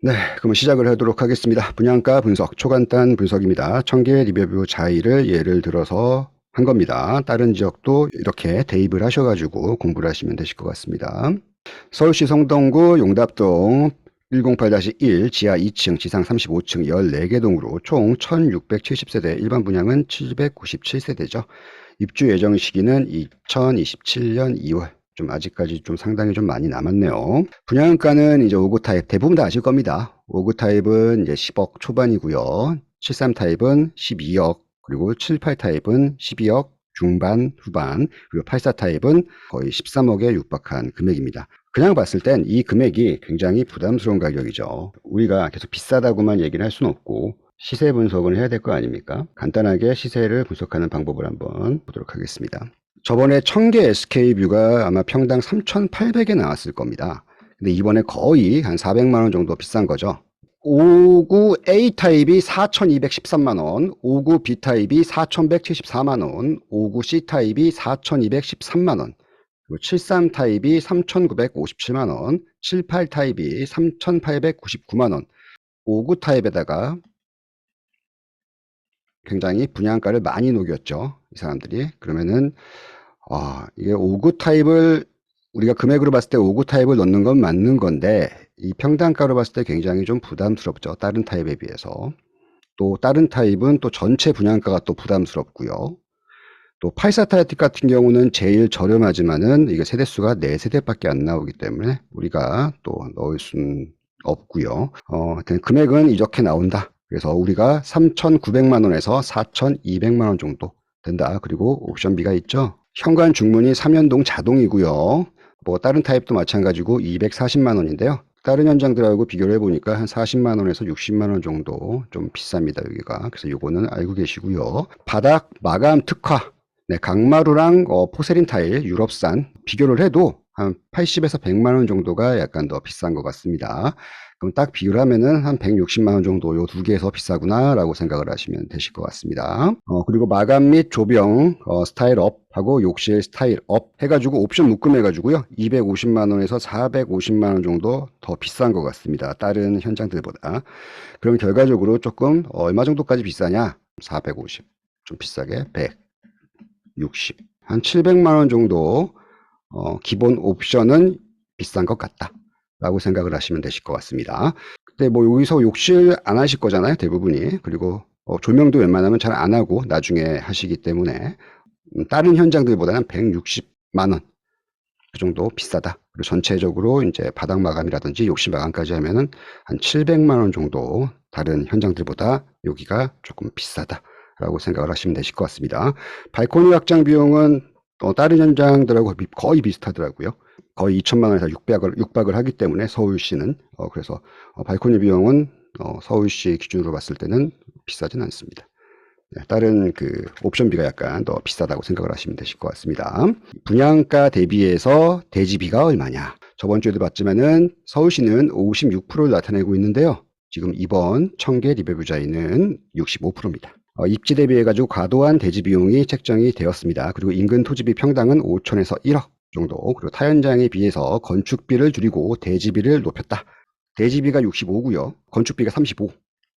네, 그럼 시작을 하도록 하겠습니다. 분양가 분석, 초간단 분석입니다. 청계 리베뷰 자이를 예를 들어서 한 겁니다. 다른 지역도 이렇게 대입을 하셔가지고 공부를 하시면 되실 것 같습니다. 서울시 성동구 용답동 108-1 지하 2층 지상 35층 14개 동으로 총 1670세대, 일반 분양은 797세대죠. 입주 예정 시기는 2027년 2월. 좀 아직까지 좀 상당히 좀 많이 남았네요. 분양가는 이제 5구 타입 대부분 다 아실 겁니다. 5구 타입은 이제 10억 초반이고요. 73 타입은 12억, 그리고 78 타입은 12억 중반 후반, 그리고 84 타입은 거의 13억에 육박한 금액입니다. 그냥 봤을 땐 이 금액이 굉장히 부담스러운 가격이죠. 우리가 계속 비싸다고만 얘기를 할 수는 없고 시세 분석을 해야 될 거 아닙니까? 간단하게 시세를 분석하는 방법을 한번 보도록 하겠습니다. 저번에 청계 SK뷰가 아마 평당 3,800에 나왔을 겁니다. 근데 이번에 거의 한 400만 원 정도 비싼 거죠. 59 A타입이 4,213만 원, 59 B타입이 4,174만 원, 59 C타입이 4,213만 원, 그리고 73 타입이 3,957만 원, 78 타입이 3,899만 원, 59 타입에다가 굉장히 분양가를 많이 녹였죠. 이 사람들이. 그러면은 이게 59 타입을 우리가 금액으로 봤을 때 59 타입을 넣는 건 맞는 건데 이 평당가로 봤을 때 굉장히 좀 부담스럽죠. 다른 타입에 비해서. 또 다른 타입은 또 전체 분양가가 또 부담스럽고요. 또 84 타입 같은 경우는 제일 저렴하지만은 이게 세대수가 4세대밖에 안 나오기 때문에 우리가 또 넣을 수는 없고요. 금액은 이렇게 나온다. 그래서 우리가 3,900만 원에서 4,200만 원 정도 된다. 그리고 옵션비가 있죠. 현관 중문이 3연동 자동이고요. 뭐 다른 타입도 마찬가지고 240만 원인데요. 다른 현장들하고 비교를 해보니까 한 40만 원에서 60만 원 정도 좀 비쌉니다, 여기가. 그래서 요거는 알고 계시고요. 바닥 마감 특화. 네, 강마루랑 포세린 타일, 유럽산 비교를 해도 한 80에서 100만 원 정도가 약간 더 비싼 것 같습니다. 그럼 딱 비교를 하면은 한 160만 원 정도 요 두 개에서 비싸구나라고 생각을 하시면 되실 것 같습니다. 그리고 마감 및 조병 스타일 업하고 욕실 스타일 업 해가지고 옵션 묶음 해가지고요 250만 원에서 450만 원 정도 더 비싼 것 같습니다. 다른 현장들보다. 그럼 결과적으로 조금 얼마 정도까지 비싸냐? 450, 좀 비싸게 100, 60, 한 700만 원 정도 기본 옵션은 비싼 것 같다 라고 생각을 하시면 되실 것 같습니다. 근데 뭐 여기서 욕실 안 하실 거잖아요, 대부분이. 그리고 조명도 웬만하면 잘 안 하고 나중에 하시기 때문에 다른 현장들보다는 160만 원 그 정도 비싸다. 그리고 전체적으로 이제 바닥 마감이라든지 욕실 마감까지 하면은 한 700만 원 정도 다른 현장들보다 여기가 조금 비싸다라고 생각을 하시면 되실 것 같습니다. 발코니 확장 비용은 다른 현장들하고 거의 비슷하더라고요. 거의 2천만 원에서 육박을 하기 때문에 서울시는 그래서 발코니 비용은 서울시 기준으로 봤을 때는 비싸진 않습니다. 네, 다른 그 옵션비가 약간 더 비싸다고 생각을 하시면 되실 것 같습니다. 분양가 대비해서 대지비가 얼마냐? 저번 주에도 봤지만은 서울시는 56%를 나타내고 있는데요. 지금 이번 청계 리베뷰자이는 65%입니다. 입지 대비해가지고 과도한 대지 비용이 책정이 되었습니다. 그리고 인근 토지비 평당은 5천에서 1억 정도, 그리고 타현장에 비해서 건축비를 줄이고 대지비를 높였다. 대지비가 65고요. 건축비가 35.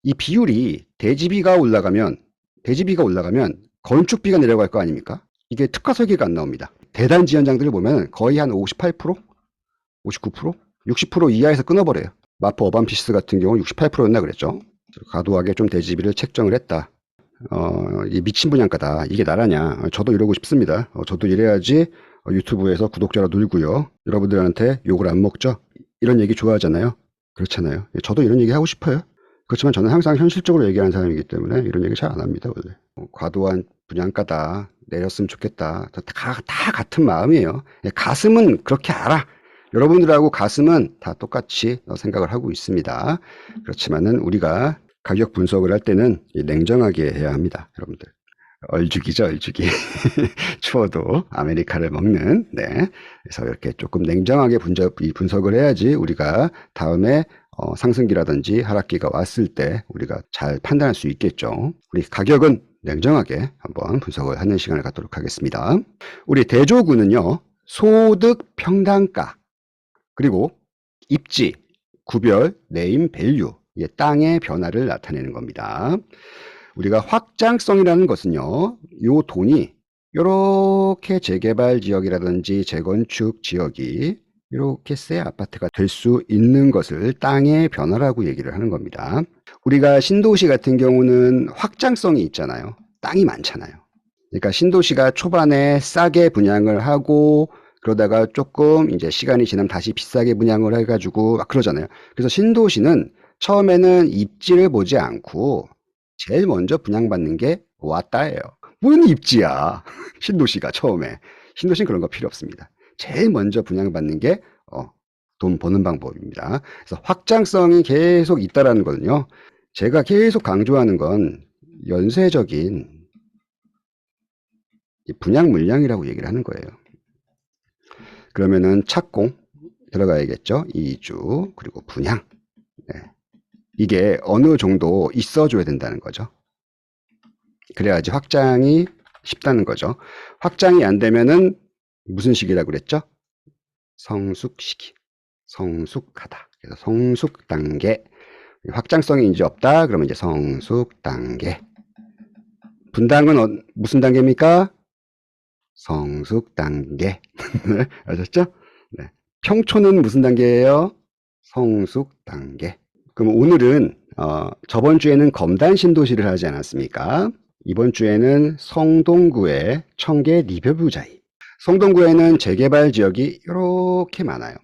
이 비율이 대지비가 올라가면 건축비가 내려갈 거 아닙니까? 이게 특화 설계가 안 나옵니다. 대단지 현장들을 보면 거의 한 58%, 59%, 60% 이하에서 끊어버려요. 마포 어반피스 같은 경우 68%였나 그랬죠. 과도하게 좀 대지비를 책정을 했다. 이 미친 분양가다. 이게 나라냐. 저도 이러고 싶습니다. 저도 이래야지 유튜브에서 구독자로 늘고요. 여러분들한테 욕을 안 먹죠. 이런 얘기 좋아하잖아요. 그렇잖아요. 저도 이런 얘기 하고 싶어요. 그렇지만 저는 항상 현실적으로 얘기하는 사람이기 때문에 이런 얘기 잘 안 합니다, 원래. 과도한 분양가다. 내렸으면 좋겠다. 다 같은 마음이에요. 가슴은 그렇게 알아. 여러분들하고 가슴은 다 똑같이 생각을 하고 있습니다. 그렇지만은 우리가 가격 분석을 할 때는 냉정하게 해야 합니다, 여러분들. 얼죽이죠, 얼죽이. 추워도 아메리카를 먹는, 네. 그래서 이렇게 조금 냉정하게 분석을 해야지 우리가 다음에 상승기라든지 하락기가 왔을 때 우리가 잘 판단할 수 있겠죠. 우리 가격은 냉정하게 한번 분석을 하는 시간을 갖도록 하겠습니다. 우리 대조군은요, 소득 평당가, 그리고 입지, 구별, 네임 밸류, 이게 땅의 변화를 나타내는 겁니다. 우리가 확장성이라는 것은요, 요 돈이 이렇게 재개발 지역이라든지 재건축 지역이 이렇게 새 아파트가 될 수 있는 것을 땅의 변화라고 얘기를 하는 겁니다. 우리가 신도시 같은 경우는 확장성이 있잖아요. 땅이 많잖아요. 그러니까 신도시가 초반에 싸게 분양을 하고 그러다가 조금 이제 시간이 지나면 다시 비싸게 분양을 해가지고 막 그러잖아요. 그래서 신도시는 처음에는 입지를 보지 않고 제일 먼저 분양받는 게 왔다예요. 무슨 입지야. 신도시가 처음에. 신도시는 그런 거 필요 없습니다. 제일 먼저 분양받는 게 돈 버는 방법입니다. 그래서 확장성이 계속 있다라는 거는요. 제가 계속 강조하는 건 연쇄적인 분양 물량이라고 얘기를 하는 거예요. 그러면은 착공 들어가야겠죠. 이주 그리고 분양. 네. 이게 어느 정도 있어줘야 된다는 거죠. 그래야지 확장이 쉽다는 거죠. 확장이 안 되면은 무슨 시기라고 그랬죠? 성숙 시기. 성숙하다. 그래서 성숙 단계. 확장성이 이제 없다. 그러면 이제 성숙 단계. 분당은 무슨 단계입니까? 성숙 단계. 아셨죠? 네. 평촌은 무슨 단계예요? 성숙 단계. 그럼 오늘은 저번 주에는 검단 신도시를 하지 않았습니까? 이번 주에는 성동구의 청계 리베부자이. 성동구에는 재개발 지역이 이렇게 많아요.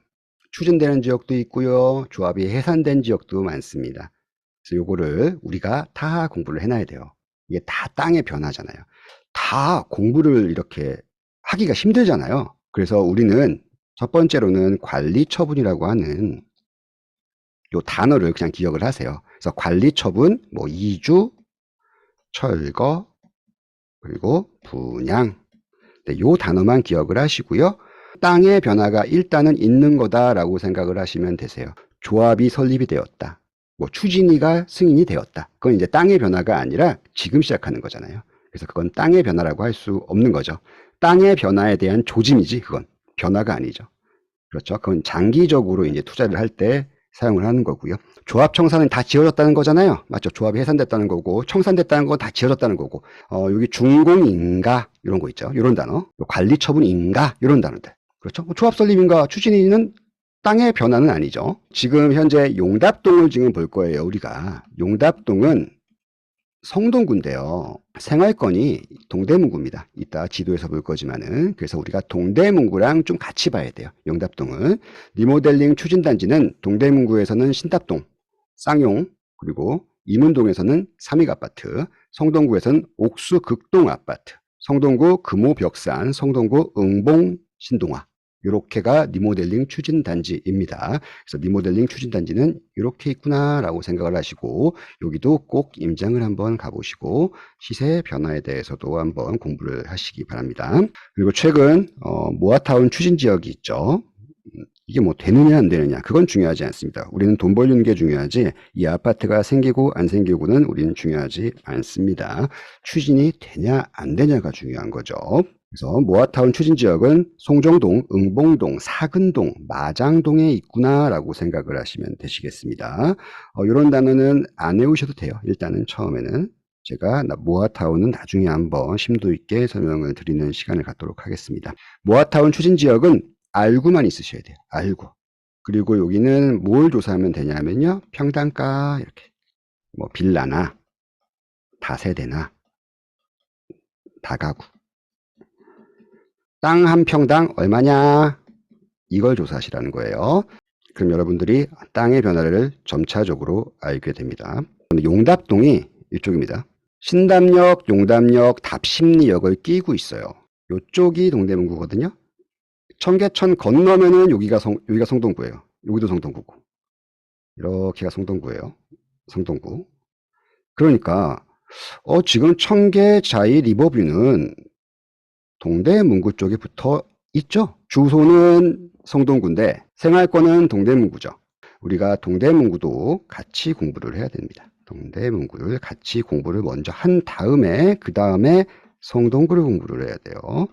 추진되는 지역도 있고요. 조합이 해산된 지역도 많습니다. 그래서 요거를 우리가 다 공부를 해놔야 돼요. 이게 다 땅의 변화잖아요. 다 공부를 이렇게 하기가 힘들잖아요. 그래서 우리는 첫 번째로는 관리처분이라고 하는 요 단어를 그냥 기억을 하세요. 그래서 관리처분, 뭐 이주, 철거, 그리고 분양. 네, 요 단어만 기억을 하시고요. 땅의 변화가 일단은 있는 거다라고 생각을 하시면 되세요. 조합이 설립이 되었다. 뭐 추진위가 승인이 되었다. 그건 이제 땅의 변화가 아니라 지금 시작하는 거잖아요. 그래서 그건 땅의 변화라고 할 수 없는 거죠. 땅의 변화에 대한 조짐이지 그건 변화가 아니죠. 그렇죠. 그건 장기적으로 이제 투자를 할 때 사용을 하는 거고요. 조합 청산은 다 지어졌다는 거잖아요. 맞죠? 조합이 해산됐다는 거고 청산됐다는 건 다 지어졌다는 거고 여기 준공인가 이런 거 있죠. 이런 단어. 관리처분인가 이런 단어들. 그렇죠. 조합 설립인가 추진위는 땅의 변화는 아니죠. 지금 현재 용답동을 지금 볼 거예요. 우리가 용답동은 성동구인데요. 생활권이 동대문구입니다. 이따 지도에서 볼 거지만은. 그래서 우리가 동대문구랑 좀 같이 봐야 돼요. 영답동은. 리모델링 추진단지는 동대문구에서는 신답동, 쌍용, 그리고 이문동에서는 삼익아파트, 성동구에서는 옥수 극동아파트, 성동구 금호벽산, 성동구 응봉 신동아. 이렇게가 리모델링 추진단지입니다. 그래서 리모델링 추진단지는 이렇게 있구나라고 생각을 하시고 여기도 꼭 임장을 한번 가보시고 시세 변화에 대해서도 한번 공부를 하시기 바랍니다. 그리고 최근 모아타운 추진지역이 있죠. 이게 뭐 되느냐 안 되느냐 그건 중요하지 않습니다. 우리는 돈 벌리는 게 중요하지 이 아파트가 생기고 안 생기고는 우리는 중요하지 않습니다. 추진이 되냐 안 되냐가 중요한 거죠. 그래서 모아타운 추진지역은 송정동, 응봉동, 사근동, 마장동에 있구나라고 생각을 하시면 되시겠습니다. 이런 단어는 안 외우셔도 돼요. 일단은 처음에는 제가 모아타운은 나중에 한번 심도 있게 설명을 드리는 시간을 갖도록 하겠습니다. 모아타운 추진지역은 알고만 있으셔야 돼요. 알고. 그리고 여기는 뭘 조사하면 되냐면요. 평당가 이렇게 뭐 빌라나 다세대나 다가구 땅 한 평당 얼마냐 이걸 조사하시라는 거예요. 그럼 여러분들이 땅의 변화를 점차적으로 알게 됩니다. 용답동이 이쪽입니다. 신담역, 용담역, 답심리역을 끼고 있어요. 이쪽이 동대문구거든요. 청계천 건너면은 여기가 성동구예요. 여기도 성동구고. 이렇게가 성동구예요. 성동구. 그러니까 지금 청계자이 리버뷰는 동대문구 쪽에 붙어 있죠. 주소는 성동구인데 생활권은 동대문구죠. 우리가 동대문구도 같이 공부를 해야 됩니다. 동대문구를 같이 공부를 먼저 한 다음에 그 다음에 성동구를 공부를 해야 돼요.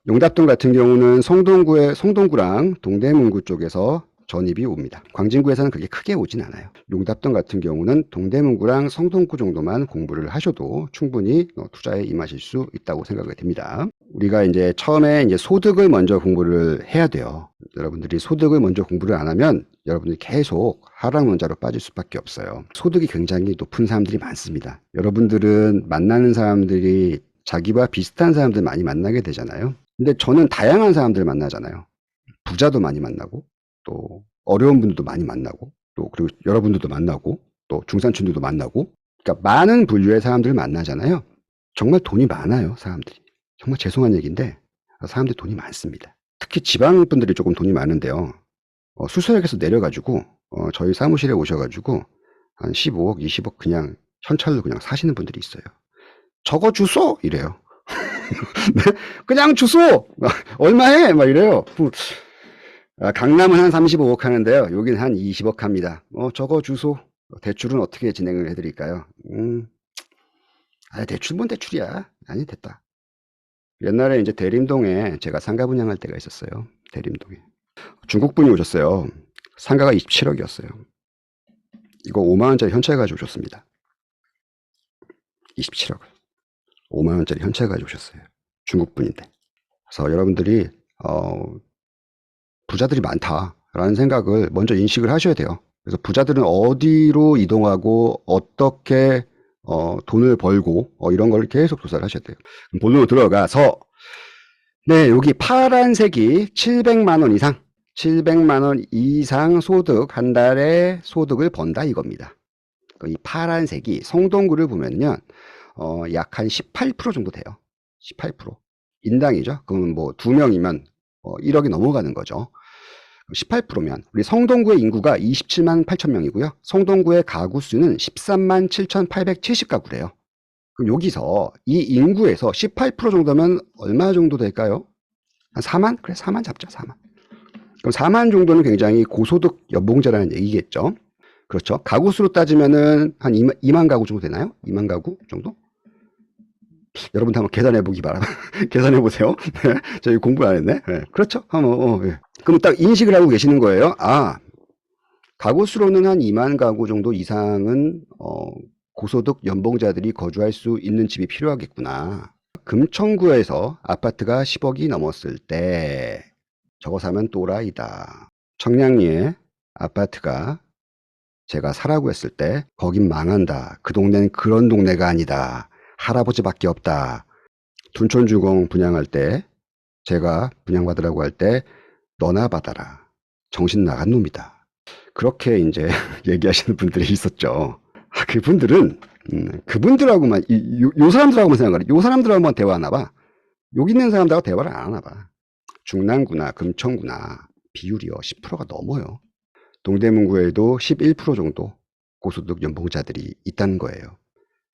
용답동 같은 경우는 성동구랑 동대문구 쪽에서 전입이 옵니다. 광진구에서는 그렇게 크게 오진 않아요. 용답동 같은 경우는 동대문구랑 성동구 정도만 공부를 하셔도 충분히 투자에 임하실 수 있다고 생각이 됩니다. 우리가 이제 처음에 이제 소득을 먼저 공부를 해야 돼요. 여러분들이 소득을 먼저 공부를 안 하면 여러분들이 계속 하락론자로 빠질 수밖에 없어요. 소득이 굉장히 높은 사람들이 많습니다. 여러분들은 만나는 사람들이 자기와 비슷한 사람들 많이 만나게 되잖아요. 근데 저는 다양한 사람들을 만나잖아요. 부자도 많이 만나고, 또 어려운 분들도 많이 만나고, 또 그리고 여러분들도 만나고, 또 중산층들도 만나고, 그러니까 많은 분류의 사람들을 만나잖아요. 정말 돈이 많아요, 사람들이. 정말 죄송한 얘기인데 사람들이 돈이 많습니다. 특히 지방 분들이 조금 돈이 많은데요. 수서역에서 내려가지고 저희 사무실에 오셔가지고 한 15억, 20억 그냥 현찰로 그냥 사시는 분들이 있어요. 저거 주소 이래요. 네? 그냥 주소 얼마해 막 이래요. 강남은 한 35억 하는데요. 여기는 한 20억 합니다. 저거 주소. 대출은 어떻게 진행을 해드릴까요? 대출 뭔 대출이야. 아니 됐다. 옛날에 이제 대림동에 제가 상가 분양할 때가 있었어요. 대림동에. 중국 분이 오셨어요. 상가가 27억이었어요. 이거 5만 원짜리 현찰 가지고 오셨습니다. 27억. 5만 원짜리 현찰 가지고 오셨어요. 중국 분인데. 그래서 여러분들이 부자들이 많다라는 생각을 먼저 인식을 하셔야 돼요. 그래서 부자들은 어디로 이동하고 어떻게 돈을 벌고 이런 걸 계속 조사를 하셔야 돼요. 본론으로 들어가서 네, 여기 파란색이 700만 원 이상 700만 원 이상 소득, 한 달에 소득을 번다 이겁니다. 이 파란색이 성동구를 보면요, 약 한 18% 정도 돼요. 18%. 인당이죠. 그러면 뭐 2명이면 1억이 넘어가는 거죠. 18%면 우리 성동구의 인구가 27만 8천 명이고요. 성동구의 가구 수는 13만 7,870가구래요. 그럼 여기서 이 인구에서 18% 정도면 얼마 정도 될까요? 한 4만? 그래 4만 잡자 4만. 그럼 4만 정도는 굉장히 고소득 연봉자라는 얘기겠죠. 그렇죠. 가구 수로 따지면은 한 2만 가구 정도 되나요? 2만 가구 정도? 여러분도 한번 계산해 보기 바랍니다. 계산해 보세요. 네, 저희 공부 안 했네. 네, 그렇죠. 한번 네. 그럼 딱 인식을 하고 계시는 거예요. 가구 수로는 한 2만 가구 정도 이상은 고소득 연봉자들이 거주할 수 있는 집이 필요하겠구나. 금천구에서 아파트가 10억이 넘었을 때 저거 사면 또라이다. 청량리에 아파트가 제가 사라고 했을 때 거긴 망한다. 그 동네는 그런 동네가 아니다. 할아버지밖에 없다. 둔촌주공 분양할 때 제가 분양받으라고 할 때 너나 받아라. 정신 나간 놈이다. 그렇게 이제 얘기하시는 분들이 있었죠. 그분들은 그분들하고만 요 사람들하고만 생각하래. 요 사람들하고만 대화하나 봐. 여기 있는 사람들하고 대화를 안 하나 봐. 중랑구나 금천구나 비율이요 10%가 넘어요. 동대문구에도 11% 정도 고소득 연봉자들이 있다는 거예요.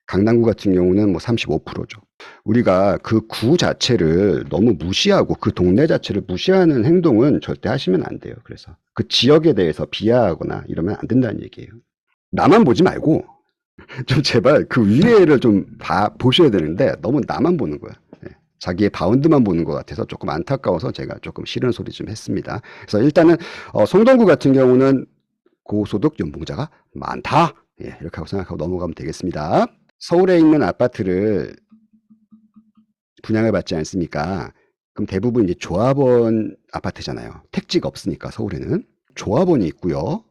강남구 같은 경우는 뭐 35%죠. 우리가 그 구 자체를 너무 무시하고 그 동네 자체를 무시하는 행동은 절대 하시면 안 돼요. 그래서 그 지역에 대해서 비하하거나 이러면 안 된다는 얘기예요. 나만 보지 말고 좀 제발 그 위에를 좀 보셔야 되는데 너무 나만 보는 거야. 자기의 바운드만 보는 것 같아서 조금 안타까워서 제가 조금 싫은 소리 좀 했습니다. 그래서 일단은 성동구 같은 경우는 고소득 연봉자가 많다. 이렇게 하고 생각하고 넘어가면 되겠습니다. 서울에 있는 아파트를 분양을 받지 않습니까? 그럼 대부분 이제 조합원 아파트잖아요. 택지가 없으니까 서울에는 조합원이 있고요.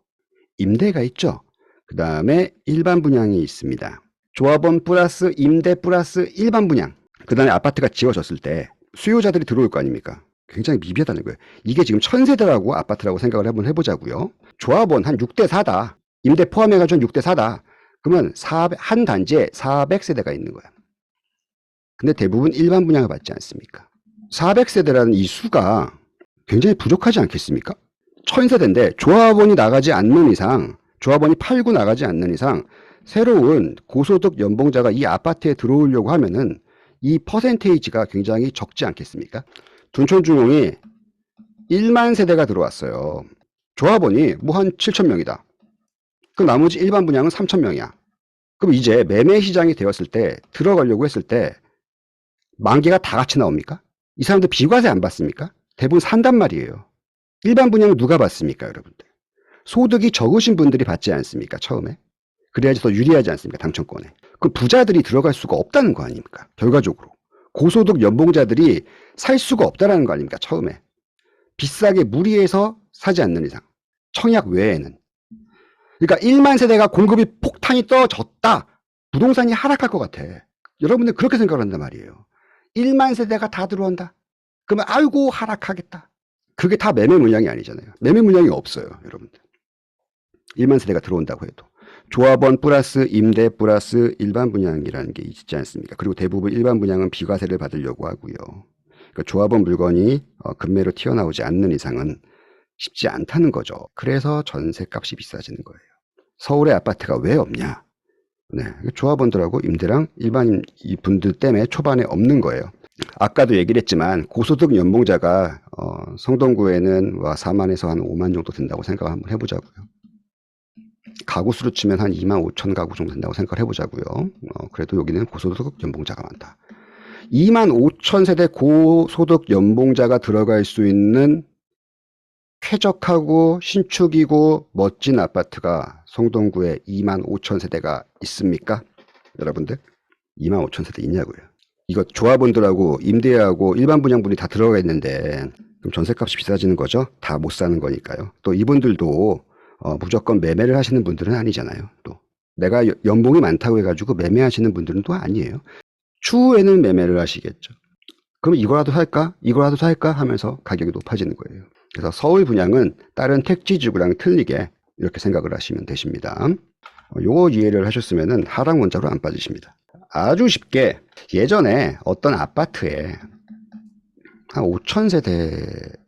임대가 있죠. 그 다음에 일반 분양이 있습니다. 조합원 플러스 임대 플러스 일반 분양. 그 다음에 아파트가 지어졌을 때 수요자들이 들어올 거 아닙니까? 굉장히 미비하다는 거예요. 이게 지금 1000세대라고 아파트라고 생각을 한번 해보자고요. 조합원 한 6대 4다. 임대 포함해가지고 6대 4다. 그러면 한 단지에 400세대가 있는 거야. 근데 대부분 일반 분양을 받지 않습니까? 400세대라는 이 수가 굉장히 부족하지 않겠습니까? 1000세대인데 조합원이 나가지 않는 이상, 조합원이 팔고 나가지 않는 이상 새로운 고소득 연봉자가 이 아파트에 들어오려고 하면은 이 퍼센테이지가 굉장히 적지 않겠습니까? 둔촌중공이 1만 세대가 들어왔어요. 조합원이 뭐 한 7,000명이다. 그 나머지 일반 분양은 3,000명이야. 그럼 이제 매매 시장이 되었을 때 들어가려고 했을 때 만 개가 다 같이 나옵니까? 이 사람들 비과세 안 받습니까? 대부분 산단 말이에요. 일반 분양은 누가 받습니까, 여러분들? 소득이 적으신 분들이 받지 않습니까? 처음에. 그래야지 더 유리하지 않습니까? 당첨권에. 그럼 부자들이 들어갈 수가 없다는 거 아닙니까? 결과적으로. 고소득 연봉자들이 살 수가 없다는 거 아닙니까? 처음에. 비싸게 무리해서 사지 않는 이상. 청약 외에는. 그러니까 1만 세대가 공급이 폭탄이 떨어졌다. 부동산이 하락할 것 같아. 여러분들 그렇게 생각을 한단 말이에요. 1만 세대가 다 들어온다. 그러면 아이고 하락하겠다. 그게 다 매매 물량이 아니잖아요. 매매 물량이 없어요. 여러분들. 1만 세대가 들어온다고 해도. 조합원 플러스 임대 플러스 일반 분양이라는 게 있지 않습니까? 그리고 대부분 일반 분양은 비과세를 받으려고 하고요. 그러니까 조합원 물건이 급매로 튀어나오지 않는 이상은 쉽지 않다는 거죠. 그래서 전세값이 비싸지는 거예요. 서울의 아파트가 왜 없냐? 네, 조합원들하고 임대랑 일반 분들 때문에 초반에 없는 거예요. 아까도 얘기를 했지만 고소득 연봉자가 성동구에는 4만에서 한 5만 정도 된다고 생각을 한번 해보자고요. 가구 수로 치면 한 2만 5천 가구 정도 된다고 생각을 해보자고요. 그래도 여기는 고소득 연봉자가 많다. 2만 5천 세대 고소득 연봉자가 들어갈 수 있는 쾌적하고 신축이고 멋진 아파트가 성동구에 2만 5천 세대가 있습니까? 여러분들 2만 5천 세대 있냐고요. 이거 조합원들하고 임대하고 일반 분양분이 다 들어가 있는데 그럼 전세값이 비싸지는 거죠. 다 못 사는 거니까요. 또 이분들도 무조건 매매를 하시는 분들은 아니잖아요. 또 내가 연봉이 많다고 해가지고 매매하시는 분들은 또 아니에요. 추후에는 매매를 하시겠죠. 그럼 이거라도 살까? 이거라도 살까? 하면서 가격이 높아지는 거예요. 그래서 서울 분양은 다른 택지지구랑 틀리게 이렇게 생각을 하시면 되십니다. 요거 이해를 하셨으면 하락 원자로 안 빠지십니다. 아주 쉽게 예전에 어떤 아파트에 한 5천 세대가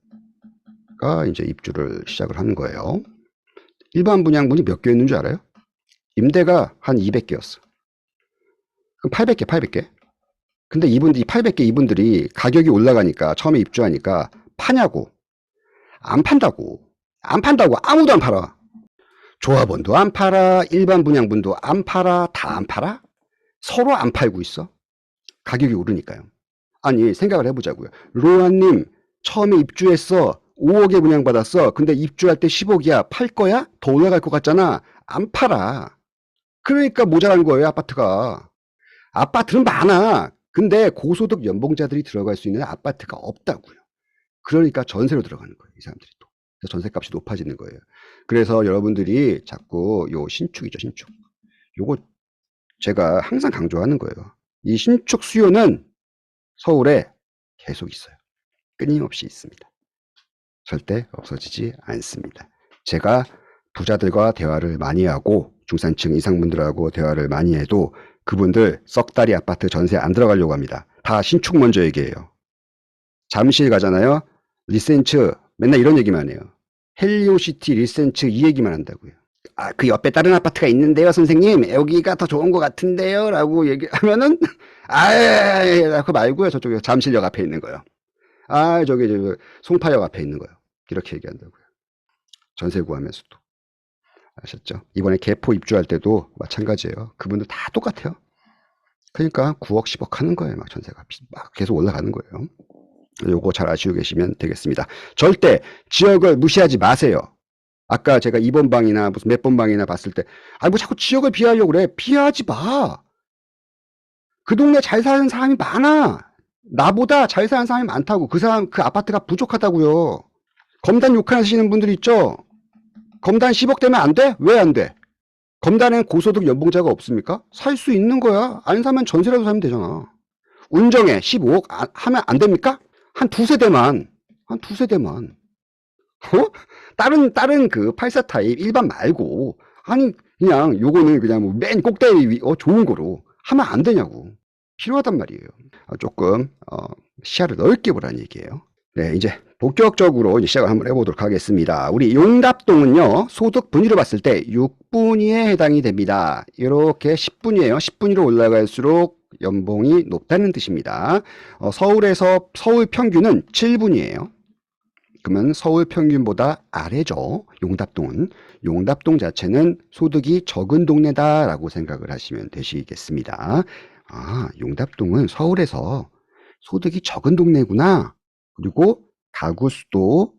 이제 입주를 시작을 하는 거예요. 일반 분양분이 몇 개 있는 줄 알아요? 임대가 한 200개였어. 그럼 800개. 근데 이 800개 이분들이 가격이 올라가니까 처음에 입주하니까 파냐고. 안 판다고. 안 판다고. 아무도 안 팔아. 조합원도 안 팔아. 일반 분양분도 안 팔아. 다 안 팔아? 서로 안 팔고 있어. 가격이 오르니까요. 아니 생각을 해보자고요. 로아님 처음에 입주했어. 5억에 분양받았어. 근데 입주할 때 10억이야. 팔 거야? 더 올라갈 것 같잖아. 안 팔아. 그러니까 모자란 거예요. 아파트가. 아파트는 많아. 근데 고소득 연봉자들이 들어갈 수 있는 아파트가 없다고요. 그러니까 전세로 들어가는 거예요. 이 사람들이 또. 그래서 전세값이 높아지는 거예요. 그래서 여러분들이 자꾸 요 신축이죠. 신축. 요거 제가 항상 강조하는 거예요. 이 신축 수요는 서울에 계속 있어요. 끊임없이 있습니다. 절대 없어지지 않습니다. 제가 부자들과 대화를 많이 하고 중산층 이상분들하고 대화를 많이 해도 그분들 썩다리 아파트 전세 안 들어가려고 합니다. 다 신축 먼저 얘기해요. 잠실 가잖아요. 리센츠 맨날 이런 얘기만 해요. 헬리오시티 리센츠 이 얘기만 한다고요. 아, 그 옆에 다른 아파트가 있는데요, 선생님. 여기가 더 좋은 것 같은데요. 라고 얘기하면은, 그거 말고요. 저쪽에 잠실역 앞에 있는 거요. 저기, 송파역 앞에 있는 거요. 이렇게 얘기한다고요. 전세 구하면서도. 아셨죠? 이번에 개포 입주할 때도 마찬가지예요. 그분들 다 똑같아요. 그러니까 9억, 10억 하는 거예요. 막 전세가 막 계속 올라가는 거예요. 요거 잘 아시고 계시면 되겠습니다. 절대 지역을 무시하지 마세요. 아까 제가 2번 방이나 무슨 몇 번 방이나 봤을 때, 뭐 자꾸 지역을 비하려고 그래. 비하지 마. 그 동네 잘 사는 사람이 많아. 나보다 잘 사는 사람이 많다고. 그 사람, 그 아파트가 부족하다고요. 검단 욕하시는 분들 있죠? 검단 10억 되면 안 돼? 왜 안 돼? 검단엔 고소득 연봉자가 없습니까? 살 수 있는 거야. 안 사면 전세라도 사면 되잖아. 운정에 15억 하면 안 됩니까? 한 두세 대만. 다른 그 84 타입 일반 말고, 아니, 그냥 요거는 그냥 뭐 맨 꼭대기 좋은 거로 하면 안 되냐고. 필요하단 말이에요. 조금, 시야를 넓게 보라는 얘기예요. 네, 이제 본격적으로 시작을 한번 해보도록 하겠습니다. 우리 용답동은요, 소득 분위로 봤을 때 6분위에 해당이 됩니다. 이렇게 10분위에요. 10분위로 올라갈수록 연봉이 높다는 뜻입니다. 서울 평균은 7분위예요. 그러면 서울 평균보다 아래죠. 용답동은. 용답동 자체는 소득이 적은 동네다라고 생각을 하시면 되시겠습니다. 용답동은 서울에서 소득이 적은 동네구나. 그리고 가구 수도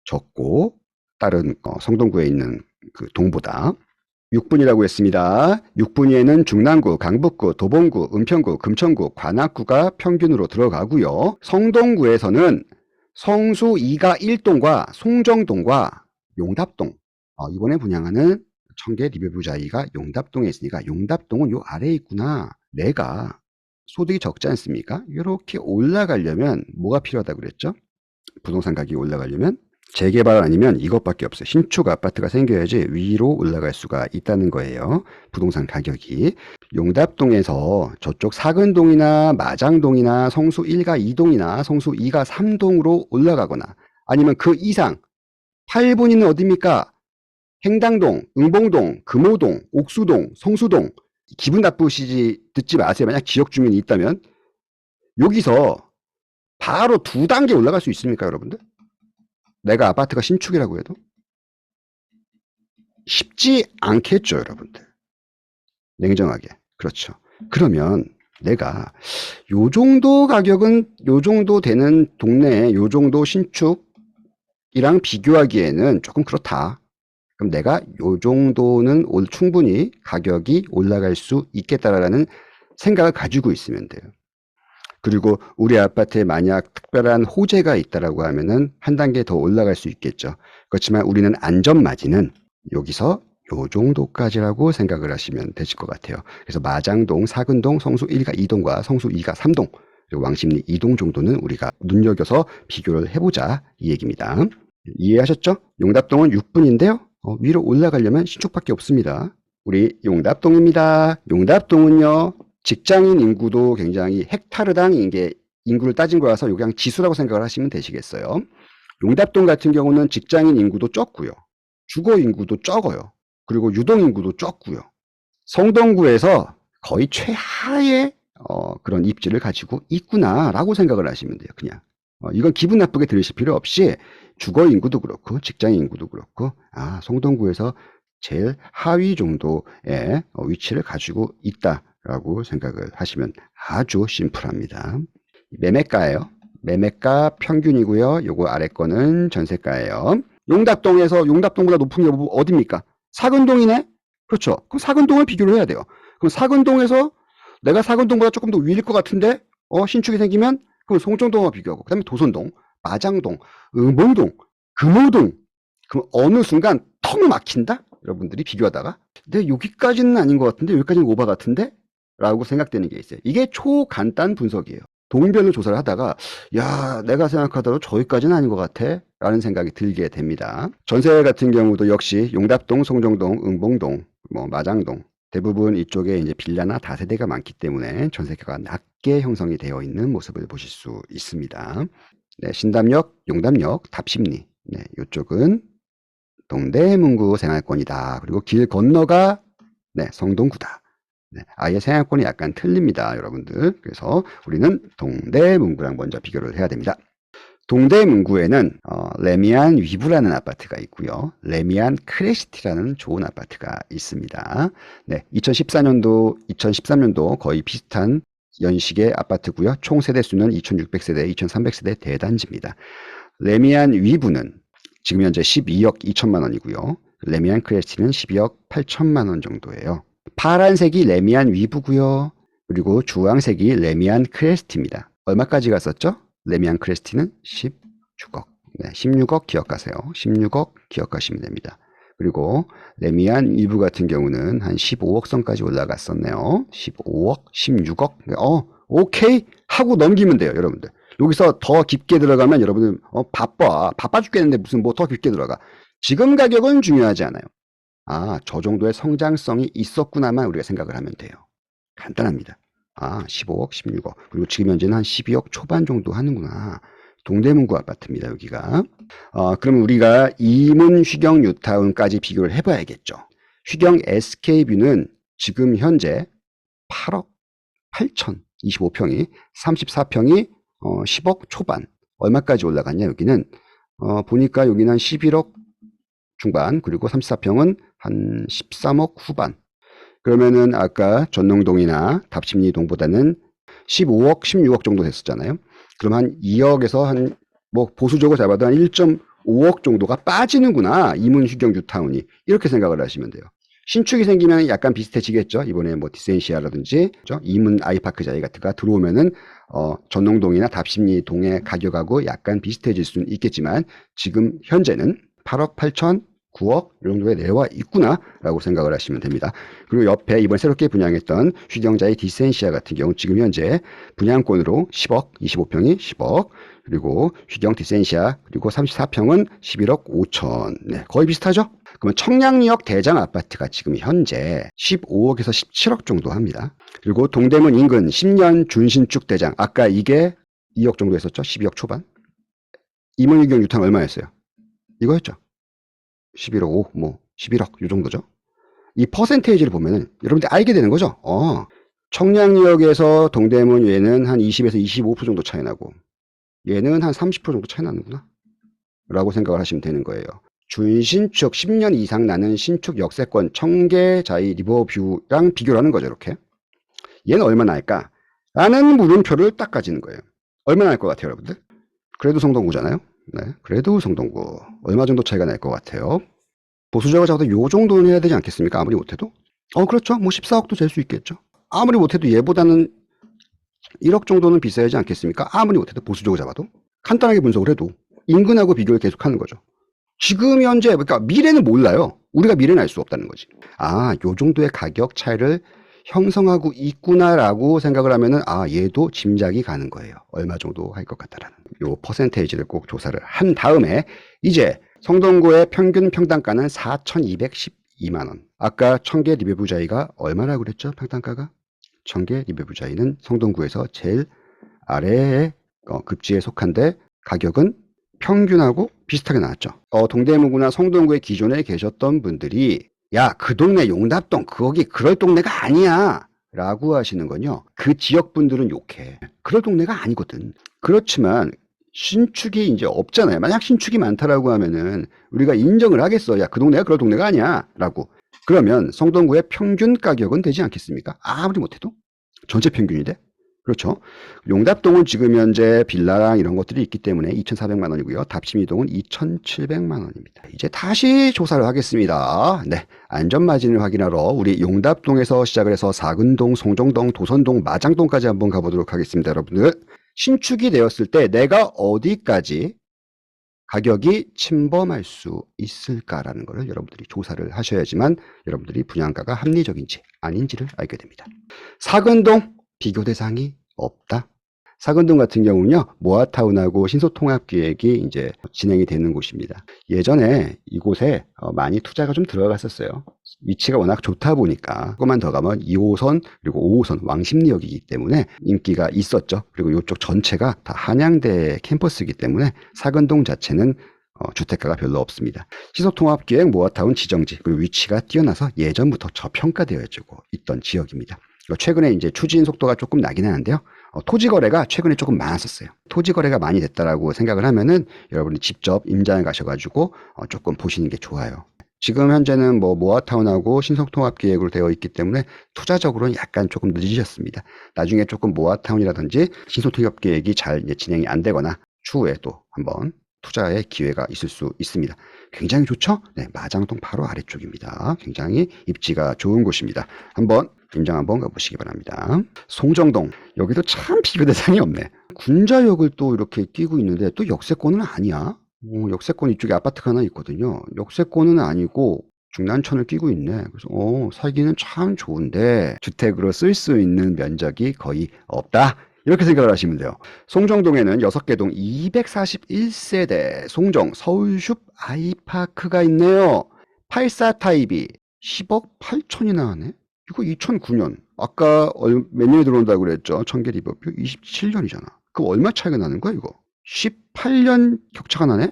적고 다른 성동구에 있는 그 동보다. 6분이라고 했습니다. 6분위에는 중랑구, 강북구, 도봉구, 은평구, 금천구, 관악구가 평균으로 들어가고요. 성동구에서는 성수 2가 1동과 송정동과 용답동, 이번에 분양하는 청계 리베부자이가 용답동에 있으니까 용답동은 요 아래에 있구나. 내가 소득이 적지 않습니까? 이렇게 올라가려면 뭐가 필요하다고 그랬죠? 부동산 가격이 올라가려면 재개발 아니면 이것밖에 없어요. 신축 아파트가 생겨야지 위로 올라갈 수가 있다는 거예요. 부동산 가격이. 용답동에서 저쪽 사근동이나 마장동이나 성수 1가 2동이나 성수 2가 3동으로 올라가거나 아니면 그 이상 8분위는 어디입니까? 행당동, 응봉동, 금호동, 옥수동, 성수동. 기분 나쁘시지 듣지 마세요. 만약 지역 주민이 있다면 여기서 바로 2단계 올라갈 수 있습니까, 여러분들? 내가 아파트가 신축이라고 해도 쉽지 않겠죠, 여러분들. 냉정하게. 그렇죠. 그러면 내가 요 정도 가격은 요 정도 되는 동네에 요 정도 신축이랑 비교하기에는 조금 그렇다. 그럼 내가 요 정도는 충분히 가격이 올라갈 수 있겠다라는 생각을 가지고 있으면 돼요. 그리고 우리 아파트에 만약 특별한 호재가 있다라고 하면은 한 단계 더 올라갈 수 있겠죠. 그렇지만 우리는 안전마진은 여기서 요 정도까지라고 생각을 하시면 되실 것 같아요. 그래서 마장동, 사근동, 성수 1가 2동과 성수 2가 3동, 그리고 왕십리 2동 정도는 우리가 눈여겨서 비교를 해보자 이 얘기입니다. 이해하셨죠? 용답동은 6분인데요. 위로 올라가려면 신축밖에 없습니다. 우리 용답동입니다. 용답동은요. 직장인 인구도 굉장히 헥타르당 이게 인구를 따진 거라서 요 그냥 지수라고 생각을 하시면 되시겠어요. 용답동 같은 경우는 직장인 인구도 적고요. 주거 인구도 적어요. 그리고 유동 인구도 적고요. 성동구에서 거의 최하의 그런 입지를 가지고 있구나라고 생각을 하시면 돼요. 그냥 이건 기분 나쁘게 들으실 필요 없이 주거 인구도 그렇고 직장 인구도 그렇고 성동구에서 제일 하위 정도의 위치를 가지고 있다라고 생각을 하시면 아주 심플합니다. 매매가예요. 매매가 평균이고요. 요거 아래 거는 전세가예요. 용답동에서 용답동보다 높은 게 어디입니까? 사근동이네? 그렇죠. 그럼 사근동을 비교를 해야 돼요. 그럼 사근동에서 내가 사근동보다 조금 더 위일 것 같은데 신축이 생기면 그럼 송정동과 비교하고 그다음에 도선동, 마장동, 응봉동, 금호동. 그럼 어느 순간 턱 막힌다? 여러분들이 비교하다가 근데 여기까지는 아닌 것 같은데 여기까지는 오바 같은데? 라고 생각되는 게 있어요. 이게 초간단 분석이에요. 동별로 조사를 하다가 야 내가 생각하더라도 저기까지는 아닌 것 같아 라는 생각이 들게 됩니다. 전세 같은 경우도 역시 용답동, 송정동, 응봉동, 마장동 대부분 이쪽에 이제 빌라나 다세대가 많기 때문에 전세가가 낮게 형성이 되어 있는 모습을 보실 수 있습니다. 네, 신담역, 용담역, 답심리 네, 이쪽은 동대문구 생활권이다. 그리고 길 건너가 성동구다. 네, 아예 생활권이 약간 틀립니다, 여러분들. 그래서 우리는 동대문구랑 먼저 비교를 해야 됩니다. 동대문구에는 레미안 위브라는 아파트가 있고요. 레미안 크레시티라는 좋은 아파트가 있습니다. 네, 2014년도, 2013년도 거의 비슷한 연식의 아파트고요. 총 세대수는 2600세대, 2300세대 대단지입니다. 레미안 위브는 지금 현재 12억 2천만 원이고요. 레미안 크레시티는 12억 8천만 원 정도예요. 파란색이 레미안 위브고요. 그리고 주황색이 레미안 크레스티입니다. 얼마까지 갔었죠? 레미안 크레스티는 16억. 네, 16억 기억하세요. 16억 기억하시면 됩니다. 그리고 레미안 위브 같은 경우는 한 15억 선까지 올라갔었네요. 15억, 16억. 오케이 하고 넘기면 돼요, 여러분들. 여기서 더 깊게 들어가면 여러분들 바빠 죽겠는데 무슨 뭐 더 깊게 들어가. 지금 가격은 중요하지 않아요. 저 정도의 성장성이 있었구나만 우리가 생각을 하면 돼요. 간단합니다. 15억, 16억. 그리고 지금 현재는 한 12억 초반 정도 하는구나. 동대문구 아파트입니다, 여기가. 그러면 우리가 이문 휘경 뉴타운까지 비교를 해봐야겠죠. 휘경 SK뷰는 지금 현재 8억 8천, 25평이, 34평이 10억 초반. 얼마까지 올라갔냐, 여기는. 보니까 여기는 한 11억 중반, 그리고 34평은 한 13억 후반. 그러면은 아까 전농동이나 답심리동보다는 15억, 16억 정도 됐었잖아요. 그럼 한 2억에서 한 보수적으로 잡아도 한 5억 정도가 빠지는구나. 이문 휴경 뉴타운이. 이렇게 생각을 하시면 돼요. 신축이 생기면 약간 비슷해지겠죠. 이번에 뭐 디센시아라든지 그렇죠? 이문 아이파크 자이가트가 들어오면은 전농동이나 답심리 동의 가격하고 약간 비슷해질 수는 있겠지만 지금 현재는 8억 8천 9억 이 정도에 내와 있구나라고 생각을 하시면 됩니다. 그리고 옆에 이번 새롭게 분양했던 휴경자의 디센시아 같은 경우 지금 현재 분양권으로 10억 25평이 10억 그리고 휴경 디센시아 그리고 34평은 11억 5천 네, 거의 비슷하죠? 그러면 청량리역 대장 아파트가 지금 현재 15억에서 17억 정도 합니다. 그리고 동대문 인근 10년 준신축 대장 아까 이게 2억 정도 했었죠? 12억 초반. 이문유경 유탄 얼마였어요? 이거였죠. 11억 5, 뭐 11억 이 정도죠. 이 퍼센테이지를 보면은 여러분들 알게 되는 거죠. 청량리역에서 동대문 얘는 한 20에서 25% 정도 차이 나고 얘는 한 30% 정도 차이 나는구나 라고 생각을 하시면 되는 거예요. 준신축 10년 이상 나는 신축 역세권 청계자이 리버뷰랑 비교를 하는 거죠. 이렇게 얘는 얼마나 할까 라는 물음표를 딱 가지는 거예요. 얼마나 할 것 같아요 여러분들? 그래도 성동구잖아요. 네, 그래도 성동구 얼마 정도 차이가 날 것 같아요? 보수적으로 잡아도 요 정도는 해야 되지 않겠습니까? 아무리 못해도 그렇죠. 뭐 14억도 될 수 있겠죠. 아무리 못해도 얘보다는 1억 정도는 비싸야 하지 않겠습니까? 아무리 못해도 보수적으로 잡아도 간단하게 분석을 해도 인근하고 비교를 계속하는 거죠. 지금 현재 그러니까 미래는 몰라요. 우리가 미래는 알 수 없다는 거지. 요 정도의 가격 차이를 형성하고 있구나라고 생각을 하면은 얘도 짐작이 가는 거예요. 얼마 정도 할 것 같다라는. 요 퍼센테이지를 꼭 조사를 한 다음에 이제 성동구의 평균 평당가는 4,212만 원. 아까 청계 리베부자이가 얼마라고 그랬죠? 평당가가? 청계 리베부자이는 성동구에서 제일 아래의 급지에 속한데 가격은 평균하고 비슷하게 나왔죠. 동대문구나 성동구에 기존에 계셨던 분들이 야, 그 동네 용답동 거기 그럴 동네가 아니야 라고 하시는 건요. 그 지역 분들은 욕해. 그럴 동네가 아니거든. 그렇지만 신축이 이제 없잖아요. 만약 신축이 많다라고 하면은 우리가 인정을 하겠어. 야, 그 동네가 그럴 동네가 아니야 라고. 그러면 성동구의 평균 가격은 되지 않겠습니까? 아무리 못해도 전체 평균이 돼. 그렇죠. 용답동은 지금 현재 빌라랑 이런 것들이 있기 때문에 2,400만 원이고요. 답심이동은 2,700만 원입니다. 이제 다시 조사를 하겠습니다. 네, 안전마진을 확인하러 우리 용답동에서 시작을 해서 사근동, 송정동, 도선동, 마장동까지 한번 가보도록 하겠습니다. 여러분들 신축이 되었을 때 내가 어디까지 가격이 침범할 수 있을까라는 것을 여러분들이 조사를 하셔야지만 여러분들이 분양가가 합리적인지 아닌지를 알게 됩니다. 사근동 비교 대상이 없다. 사근동 같은 경우는요, 모아타운하고 신소통합기획이 이제 진행이 되는 곳입니다. 예전에 이곳에 많이 투자가 좀 들어갔었어요. 위치가 워낙 좋다 보니까 조금만 더 가면 2호선 그리고 5호선 왕십리역이기 때문에 인기가 있었죠. 그리고 이쪽 전체가 다 한양대 캠퍼스이기 때문에 사근동 자체는 주택가가 별로 없습니다. 시소통합기획 모아타운 지정지 그리고 위치가 뛰어나서 예전부터 저평가되어지고 있던 지역입니다. 최근에 이제 추진 속도가 조금 나긴 하는데요. 토지 거래가 최근에 조금 많았었어요. 토지 거래가 많이 됐다라고 생각을 하면은 여러분이 직접 임장을 가셔가지고 조금 보시는 게 좋아요. 지금 현재는 뭐 모아타운하고 신속통합기획으로 되어 있기 때문에 투자적으로는 약간 조금 늦으셨습니다. 나중에 조금 모아타운이라든지 신속통합기획이 잘 이제 진행이 안 되거나 추후에 또 한번 투자의 기회가 있을 수 있습니다. 굉장히 좋죠? 네, 마장동 바로 아래쪽입니다. 굉장히 입지가 좋은 곳입니다. 한번 임장 한번 가보시기 바랍니다. 송정동 여기도 참 비교 대상이 없네. 군자역을 또 이렇게 끼고 있는데 또 역세권은 아니야. 역세권 이쪽에 아파트가 하나 있거든요. 역세권은 아니고 중난천을 끼고 있네. 그래서 살기는 참 좋은데 주택으로 쓸 수 있는 면적이 거의 없다. 이렇게 생각을 하시면 돼요. 송정동에는 6개 동 241세대 송정 서울숲 아이파크가 있네요. 84 타입이 10억 8천이 나왔네. 이거 2009년. 아까 몇 년에 들어온다고 그랬죠? 청계 리버뷰 27년이잖아. 그럼 얼마 차이가 나는 거야 이거? 18년 격차가 나네?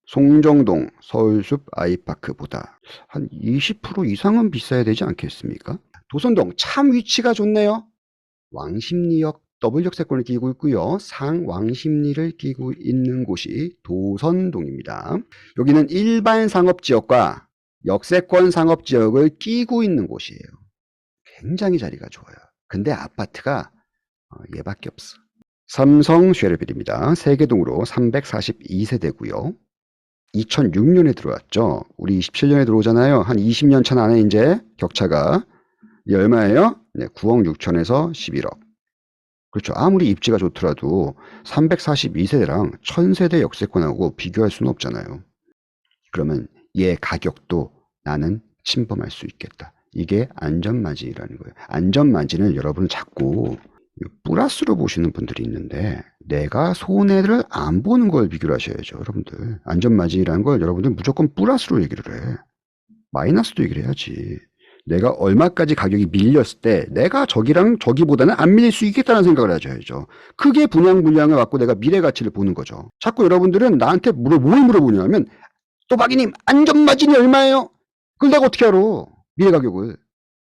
송정동 서울숲 아이파크보다 한 20% 이상은 비싸야 되지 않겠습니까? 도선동 참 위치가 좋네요. 왕십리역 더블역세권을 끼고 있고요. 상왕십리를 끼고 있는 곳이 도선동입니다. 여기는 일반 상업지역과 역세권 상업지역을 끼고 있는 곳이에요. 굉장히 자리가 좋아요. 근데 아파트가 얘밖에 없어. 삼성 쉐르빌입니다. 세계동으로 342세대고요. 2006년에 들어왔죠. 우리 27년에 들어오잖아요. 한 20년 차 안에 이제 격차가 이 얼마예요? 네, 9억 6천에서 11억. 그렇죠. 아무리 입지가 좋더라도 342세대랑 1000세대 역세권하고 비교할 수는 없잖아요. 그러면 얘 가격도 나는 침범할 수 있겠다. 이게 안전마진이라는 거예요. 안전마진을 여러분 자꾸 플러스로 보시는 분들이 있는데 내가 손해를 안 보는 걸 비교를 하셔야죠. 여러분들 안전마진이라는 걸 여러분들 무조건 플러스로 얘기를 해. 마이너스도 얘기를 해야지. 내가 얼마까지 가격이 밀렸을 때 내가 저기랑 저기보다는 안 밀릴 수 있겠다는 생각을 하셔야죠. 크게 분양 물량을 갖고 내가 미래 가치를 보는 거죠. 자꾸 여러분들은 나한테 뭘 물어보냐면 또박이님 안전마진이 얼마예요? 그걸 내가 어떻게 알아? 미래 가격을.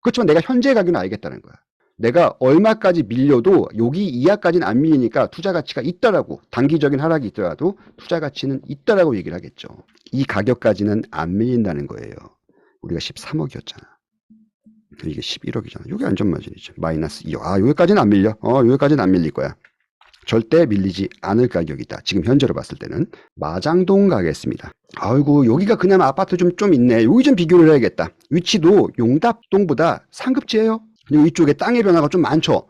그렇지만 내가 현재 가격은 알겠다는 거야. 내가 얼마까지 밀려도 여기 이하까지는 안 밀리니까 투자 가치가 있다라고, 단기적인 하락이 있더라도 투자 가치는 있다라고 얘기를 하겠죠. 이 가격까지는 안 밀린다는 거예요. 우리가 13억이었잖아. 이게 11억이잖아. 이게 안전마진이죠. 마이너스 2억. 아, 여기까지는 안 밀려. 여기까지는 안 밀릴 거야. 절대 밀리지 않을 가격이다. 지금 현재로 봤을 때는. 마장동 가겠습니다. 아이고, 여기가 그냥 아파트 좀 있네. 여기 좀 비교를 해야겠다. 위치도 용답동보다 상급지예요. 그리고 이쪽에 땅의 변화가 좀 많죠.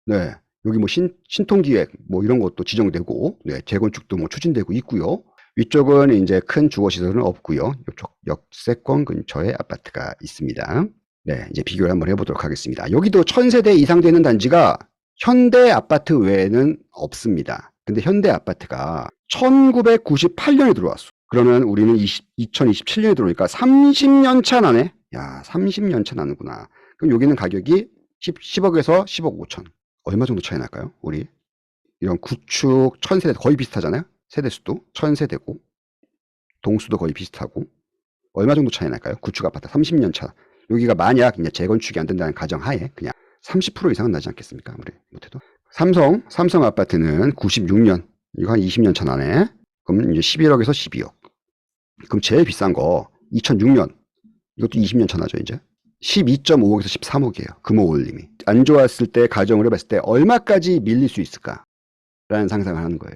네. 여기 뭐 신통기획 뭐 이런 것도 지정되고, 네. 재건축도 뭐 추진되고 있고요. 위쪽은 이제 큰 주거시설은 없고요. 이쪽 역세권 근처에 아파트가 있습니다. 네, 이제 비교를 한번 해보도록 하겠습니다. 여기도 1000세대 이상 되는 단지가 현대 아파트 외에는 없습니다. 근데 현대 아파트가 1998년에 들어왔어. 그러면 우리는 2027년에 들어오니까 30년 차 나네. 야, 30년 차 나는구나. 그럼 여기는 가격이 10억에서 10억 5천. 얼마 정도 차이 날까요? 우리 이런 구축 1000세대 거의 비슷하잖아요. 세대수도 1000세대고 동수도 거의 비슷하고 얼마 정도 차이 날까요? 구축 아파트 30년 차. 여기가 만약 이제 재건축이 안 된다는 가정하에 그냥 30% 이상은 나지 않겠습니까? 아무리 못해도. 삼성 아파트는 96년, 이거 한 20년 차 나네. 그럼 이제 11억에서 12억. 그럼 제일 비싼 거 2006년, 이것도 20년 차 나죠 이제. 12.5억에서 13억이에요. 금호 올림이. 안 좋았을 때 가정을 해봤을 때 얼마까지 밀릴 수 있을까? 라는 상상을 하는 거예요.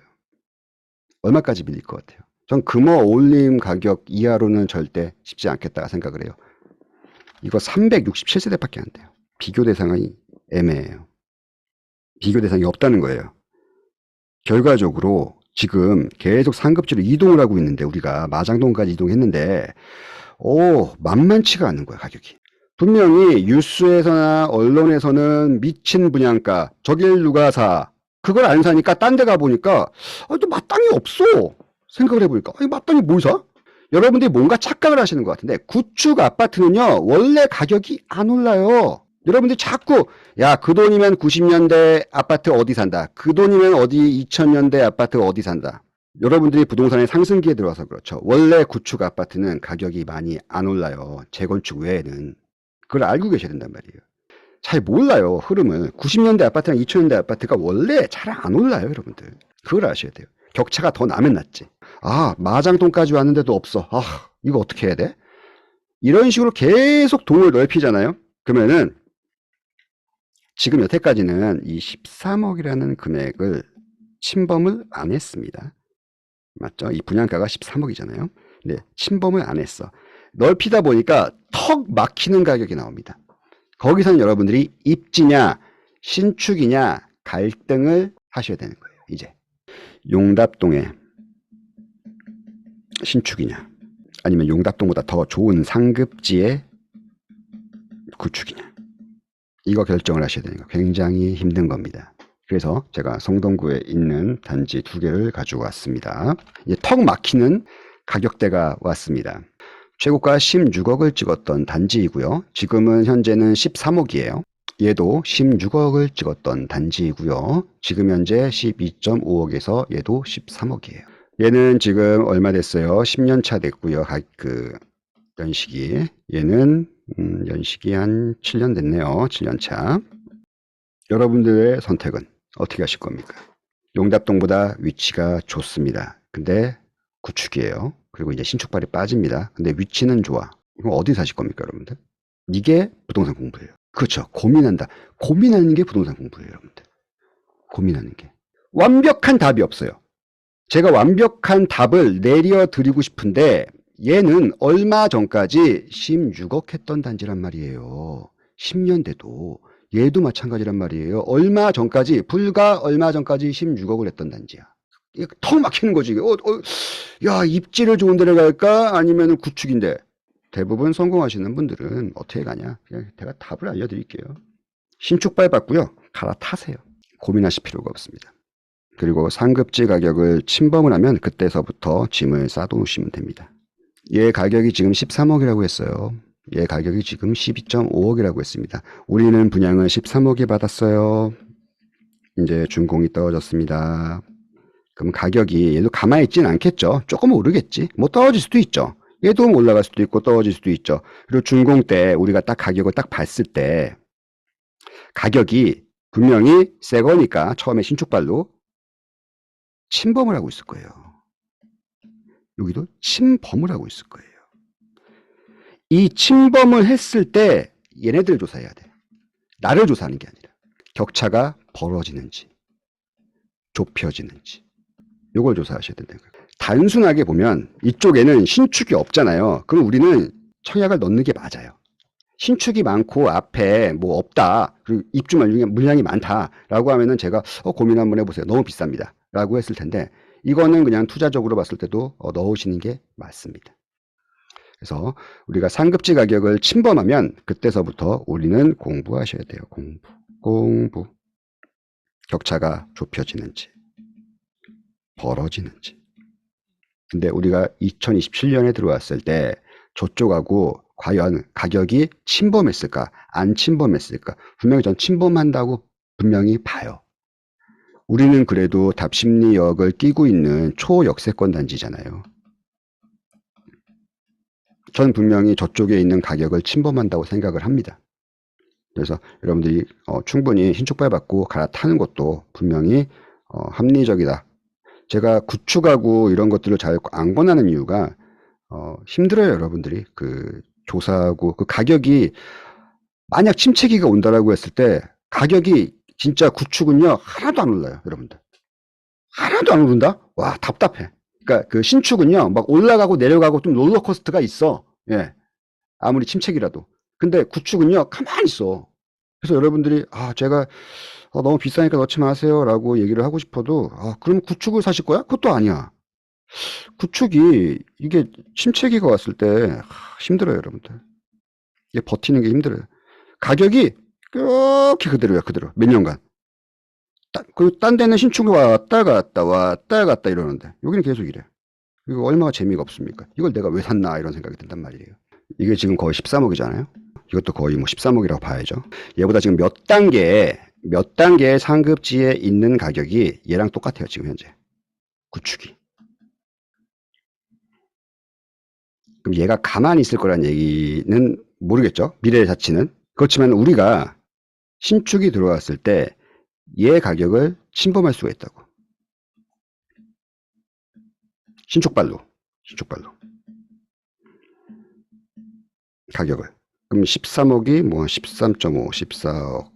얼마까지 밀릴 것 같아요? 전 금호 올림 가격 이하로는 절대 쉽지 않겠다 생각을 해요. 이거 367세대밖에 안 돼요. 비교 대상이 애매해요. 비교 대상이 없다는 거예요. 결과적으로 지금 계속 상급지로 이동을 하고 있는데 우리가 마장동까지 이동했는데 만만치가 않은 거야 가격이. 분명히 뉴스에서나 언론에서는 미친 분양가 저길 누가 사 그걸 안 사니까 딴 데 가보니까 또 마땅히 없어. 생각을 해보니까 마땅히 뭘 사? 여러분들이 뭔가 착각을 하시는 것 같은데 구축 아파트는요 원래 가격이 안 올라요. 여러분들이 자꾸 야 그 돈이면 90년대 아파트 어디 산다. 그 돈이면 어디 2000년대 아파트 어디 산다. 여러분들이 부동산의 상승기에 들어와서 그렇죠. 원래 구축 아파트는 가격이 많이 안 올라요. 재건축 외에는. 그걸 알고 계셔야 된단 말이에요. 잘 몰라요 흐름을. 90년대 아파트랑 2000년대 아파트가 원래 잘 안 올라요 여러분들. 그걸 아셔야 돼요. 격차가 더 나면 낫지. 마장동까지 왔는데도 없어. 이거 어떻게 해야 돼? 이런 식으로 계속 동을 넓히잖아요. 그러면은 지금 여태까지는 이 13억이라는 금액을 침범을 안 했습니다. 맞죠? 이 분양가가 13억이잖아요. 네, 침범을 안 했어. 넓히다 보니까 턱 막히는 가격이 나옵니다. 거기서는 여러분들이 입지냐 신축이냐 갈등을 하셔야 되는 거예요. 이제 용답동에 신축이냐 아니면 용답동보다 더 좋은 상급지의 구축이냐 이거 결정을 하셔야 되는 거 굉장히 힘든 겁니다. 그래서 제가 성동구에 있는 단지 2개를 가지고 왔습니다. 이제 턱 막히는 가격대가 왔습니다. 최고가 16억을 찍었던 단지이고요. 지금은 현재는 13억이에요. 얘도 16억을 찍었던 단지이고요. 지금 현재 12.5억에서 얘도 13억이에요. 얘는 지금 얼마 됐어요? 10년 차 됐고요. 연식이. 얘는 연식이 한 7년 됐네요. 7년 차. 여러분들의 선택은 어떻게 하실 겁니까? 용답동보다 위치가 좋습니다. 근데 구축이에요. 그리고 이제 신축발이 빠집니다. 근데 위치는 좋아. 그럼 어디 사실 겁니까, 여러분들? 이게 부동산 공부예요. 그렇죠. 고민한다. 고민하는 게 부동산 공부예요, 여러분들. 고민하는 게. 완벽한 답이 없어요. 제가 완벽한 답을 내려드리고 싶은데 얘는 얼마 전까지 16억 했던 단지란 말이에요. 10년 돼도 얘도 마찬가지란 말이에요. 얼마 전까지, 불과 얼마 전까지 16억을 했던 단지야. 이게 턱 막히는 거지. 야, 입지를 좋은 데를 갈까? 아니면 구축인데. 대부분 성공하시는 분들은 어떻게 가냐? 그냥 제가 답을 알려드릴게요. 신축 밟았고요. 갈아타세요. 고민하실 필요가 없습니다. 그리고 상급지 가격을 침범을 하면 그때서부터 짐을 싸놓으시면 됩니다. 얘 가격이 지금 13억이라고 했어요. 얘 가격이 지금 12.5억이라고 했습니다. 우리는 분양을 13억에 받았어요. 이제 준공이 떨어졌습니다. 그럼 가격이 얘도 가만히 있지는 않겠죠. 조금 오르겠지. 뭐 떨어질 수도 있죠. 얘도 올라갈 수도 있고 떨어질 수도 있죠. 그리고 준공 때 우리가 딱 가격을 딱 봤을 때 가격이 분명히 새 거니까 처음에 신축발로 침범을 하고 있을 거예요. 여기도 침범을 하고 있을 거예요. 이 침범을 했을 때 얘네들 조사해야 돼. 나를 조사하는 게 아니라 격차가 벌어지는지 좁혀지는지 이걸 조사하셔야 된다는 거예요. 단순하게 보면 이쪽에는 신축이 없잖아요. 그럼 우리는 청약을 넣는 게 맞아요. 신축이 많고 앞에 뭐 없다. 그리고 입주 물량이 많다라고 하면은 제가 고민 한번 해보세요. 너무 비쌉니다. 라고 했을 텐데 이거는 그냥 투자적으로 봤을 때도 넣으시는 게 맞습니다. 그래서 우리가 상급지 가격을 침범하면 그때서부터 우리는 공부하셔야 돼요. 공부. 격차가 좁혀지는지 벌어지는지. 근데 우리가 2027년에 들어왔을 때 저쪽하고 과연 가격이 침범했을까 안 침범했을까 분명히 전 침범한다고 분명히 봐요. 우리는 그래도 답심리역을 끼고 있는 초역세권 단지잖아요. 전 분명히 저쪽에 있는 가격을 침범한다고 생각을 합니다. 그래서 여러분들이 충분히 신축발 받고 갈아타는 것도 분명히 합리적이다. 제가 구축하고 이런 것들을 잘 안 권하는 이유가 힘들어요. 여러분들이 그 조사하고 그 가격이 만약 침체기가 온다라고 했을 때 가격이 진짜 구축은요 하나도 안 올라요. 여러분들 하나도 안 오른다? 와 답답해. 그러니까 그 신축은요 막 올라가고 내려가고 좀 롤러코스터가 있어. 예, 아무리 침체기라도. 근데 구축은요 가만히 있어. 그래서 여러분들이 제가 너무 비싸니까 넣지 마세요 라고 얘기를 하고 싶어도 그럼 구축을 사실 거야? 그것도 아니야. 구축이 이게 침체기가 왔을 때 힘들어요. 여러분들 이게 버티는 게 힘들어요. 가격이 그렇게 그대로야. 그대로 몇 년간 딴 데는 신축이 왔다 갔다 이러는데 여기는 계속 이래. 이거 얼마나 재미가 없습니까? 이걸 내가 왜 샀나 이런 생각이 든단 말이에요. 이게 지금 거의 13억이잖아요. 이것도 거의 뭐 13억이라고 봐야죠. 얘보다 지금 몇 단계의 상급지에 있는 가격이 얘랑 똑같아요. 지금 현재 구축이. 그럼 얘가 가만히 있을 거란 얘기는 모르겠죠. 미래의 자치는. 그렇지만 우리가 신축이 들어왔을 때 얘 가격을 침범할 수가 있다고. 신축발로 가격을. 그럼 13억이 뭐 13.5, 14억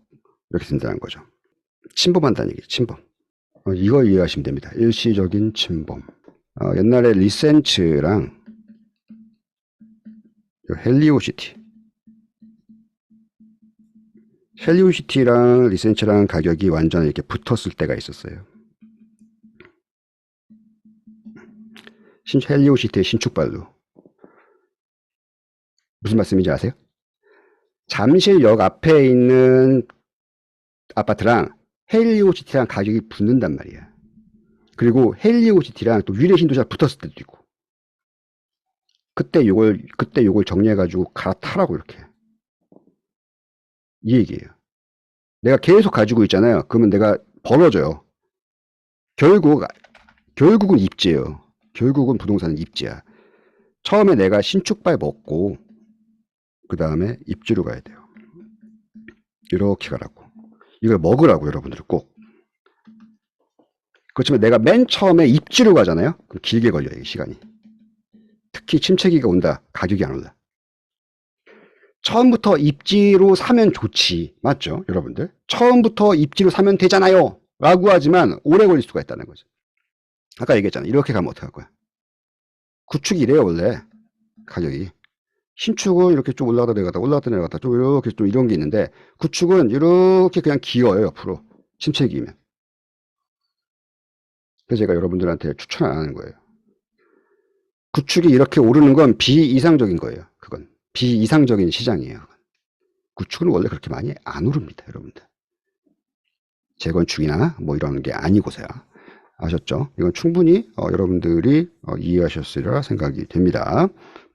이렇게 된다는 거죠. 침범한다는 얘기죠. 침범. 이걸 이해하시면 됩니다. 일시적인 침범. 옛날에 리센츠랑 헬리오시티랑 리센츠랑 가격이 완전 이렇게 붙었을 때가 있었어요. 헬리오시티의 신축발로. 무슨 말씀인지 아세요? 잠실역 앞에 있는 아파트랑 헬리오시티랑 가격이 붙는단 말이야. 그리고 헬리오시티랑 또 위례신도시가 붙었을 때도 있고. 그때 요걸 정리해가지고 갈아타라고 이렇게. 이 얘기예요. 내가 계속 가지고 있잖아요. 그러면 내가 벌어져요. 결국은 입지예요. 결국은 부동산은 입지야. 처음에 내가 신축발 먹고 그 다음에 입지로 가야 돼요. 이렇게 가라고. 이걸 먹으라고 여러분들 꼭. 그렇지만 내가 맨 처음에 입지로 가잖아요. 그럼 길게 걸려요. 시간이. 특히 침체기가 온다. 가격이 안 올라. 처음부터 입지로 사면 좋지. 맞죠? 여러분들. 처음부터 입지로 사면 되잖아요. 라고 하지만 오래 걸릴 수가 있다는 거죠. 아까 얘기했잖아. 이렇게 가면 어떡할 거야? 구축이 이래요, 원래. 가격이. 신축은 이렇게 좀 올라가다 내려가다, 올라갔다 내려갔다, 좀 이렇게 좀 이런 게 있는데, 구축은 이렇게 그냥 기어요, 옆으로. 침체기면. 그래서 제가 여러분들한테 추천 안 하는 거예요. 구축이 이렇게 오르는 건 비이상적인 거예요. 그건. 비이상적인 시장이에요. 구축은 원래 그렇게 많이 안 오릅니다, 여러분들. 재건축이나 뭐 이런 게 아니고서야. 아셨죠? 이건 충분히 여러분들이 이해하셨으리라 생각이 됩니다.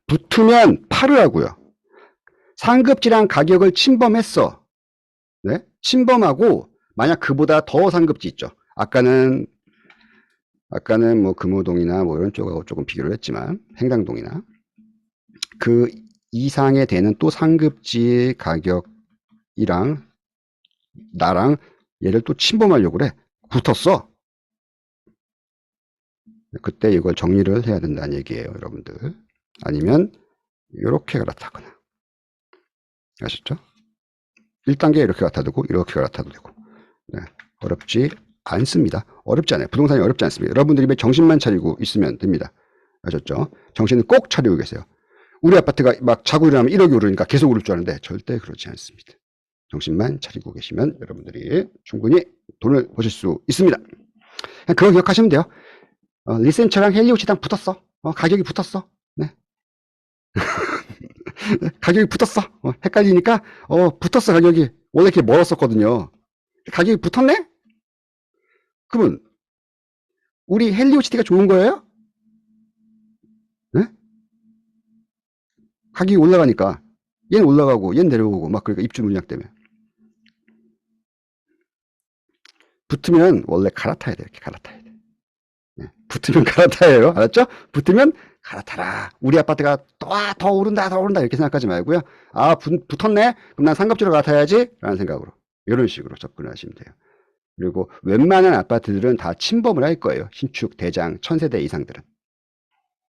붙으면 팔으라고요. 상급지랑 가격을 침범했어. 네? 침범하고 만약 그보다 더 상급지 있죠. 아까는 뭐 금호동이나 뭐 이런 쪽하고 조금 비교를 했지만 행당동이나 그 이상에 되는 또 상급지의 가격이랑 나랑 얘를 또 침범하려고 그래. 붙었어. 그때 이걸 정리를 해야 된다는 얘기예요, 여러분들. 아니면 이렇게 갈아타거나. 아셨죠? 1단계 이렇게 갈아타도 이렇게 갈아타도 되고. 네, 어렵지 않습니다. 어렵지 않아요. 부동산이 어렵지 않습니다. 여러분들이 정신만 차리고 있으면 됩니다. 아셨죠? 정신을 꼭 차리고 계세요. 우리 아파트가 막 자고 일어나면 1억이 오르니까 계속 오를 줄 아는데 절대 그렇지 않습니다. 정신만 차리고 계시면 여러분들이 충분히 돈을 버실 수 있습니다. 그냥 그거 기억하시면 돼요. 리센처랑 헬리오치랑 붙었어. 가격이 붙었어. 네. 가격이 붙었어. 헷갈리니까 붙었어 가격이. 원래 이렇게 멀었었거든요. 가격이 붙었네? 그러면 우리 헬리오치티가 좋은 거예요? 네? 가격이 올라가니까 얘는 올라가고 얘는 내려오고 막 그러니까 입주 물량 때문에 붙으면 원래 갈아타야 돼. 이렇게 갈아타야 돼. 네. 붙으면 갈아타예요. 알았죠? 붙으면 갈아타라. 우리 아파트가 더 오른다 더 오른다 이렇게 생각하지 말고요. 아 붙었네? 그럼 난 상급지로 갈아타야지 라는 생각으로 이런 식으로 접근을 하시면 돼요. 그리고 웬만한 아파트들은 다 침범을 할 거예요. 신축, 대장, 1000세대 이상들은.